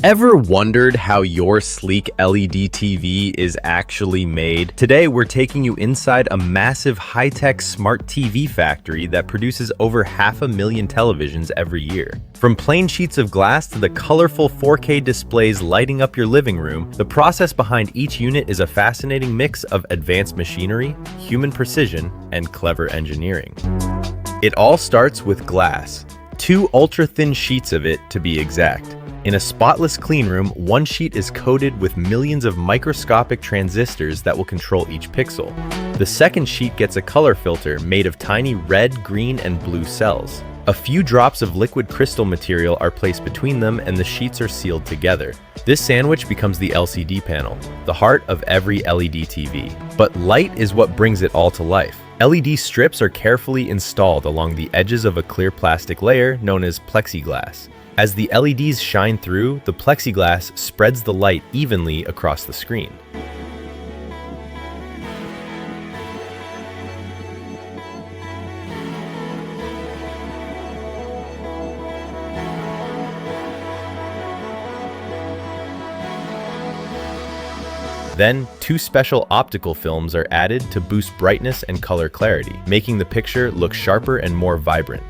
Ever wondered how your sleek LED TV is actually made? Today, we're taking you inside a massive high-tech smart TV factory that produces over 500,000 televisions every year. From plain sheets of glass to the colorful 4K displays lighting up your living room, the process behind each unit is a fascinating mix of advanced machinery, human precision, and clever engineering. It all starts with glass, 2 ultra-thin sheets of it to be exact. In a spotless clean room, one sheet is coated with millions of microscopic transistors that will control each pixel. The second sheet gets a color filter made of tiny red, green, and blue cells. A few drops of liquid crystal material are placed between them and the sheets are sealed together. This sandwich becomes the LCD panel, the heart of every LED TV. But light is what brings it all to life. LED strips are carefully installed along the edges of a clear plastic layer known as plexiglass. As the LEDs shine through, the plexiglass spreads the light evenly across the screen. Then, 2 special optical films are added to boost brightness and color clarity, making the picture look sharper and more vibrant.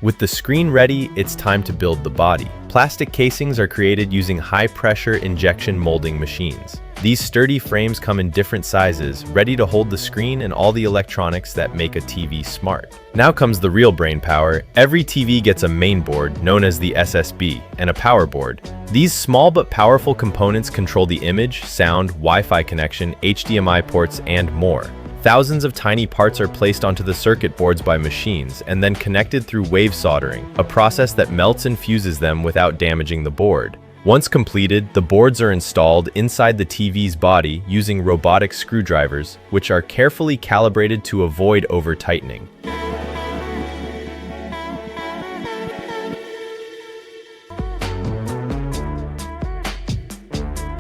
With the screen ready, it's time to build the body. Plastic casings are created using high-pressure injection molding machines. These sturdy frames come in different sizes, ready to hold the screen and all the electronics that make a TV smart. Now comes the real brain power. Every TV gets a mainboard, known as the SSB, and a power board. These small but powerful components control the image, sound, Wi-Fi connection, HDMI ports, and more. Thousands of tiny parts are placed onto the circuit boards by machines and then connected through wave soldering, a process that melts and fuses them without damaging the board. Once completed, the boards are installed inside the TV's body using robotic screwdrivers, which are carefully calibrated to avoid over-tightening.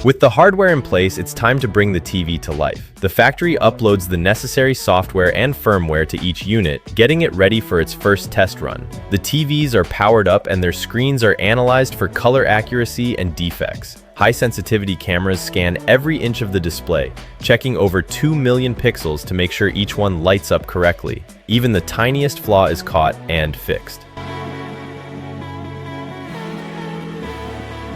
With the hardware in place, it's time to bring the TV to life. The factory uploads the necessary software and firmware to each unit, getting it ready for its first test run. The TVs are powered up and their screens are analyzed for color accuracy and defects. High-sensitivity cameras scan every inch of the display, checking over 2 million pixels to make sure each one lights up correctly. Even the tiniest flaw is caught and fixed.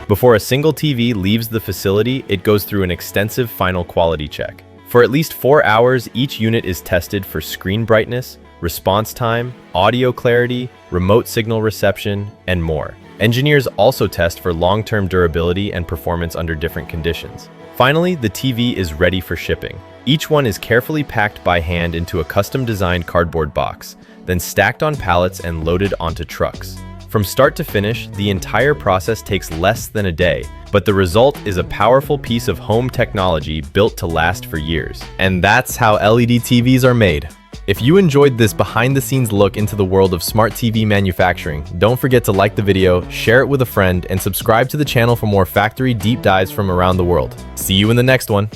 Before a single TV leaves the facility, it goes through an extensive final quality check. For at least 4 hours, each unit is tested for screen brightness, response time, audio clarity, remote signal reception, and more. Engineers also test for long-term durability and performance under different conditions. Finally, the TV is ready for shipping. Each one is carefully packed by hand into a custom-designed cardboard box, then stacked on pallets and loaded onto trucks. From start to finish, the entire process takes less than a day, but the result is a powerful piece of home technology built to last for years. And that's how LED TVs are made. If you enjoyed this behind-the-scenes look into the world of smart TV manufacturing, don't forget to like the video, share it with a friend, and subscribe to the channel for more factory deep dives from around the world. See you in the next one.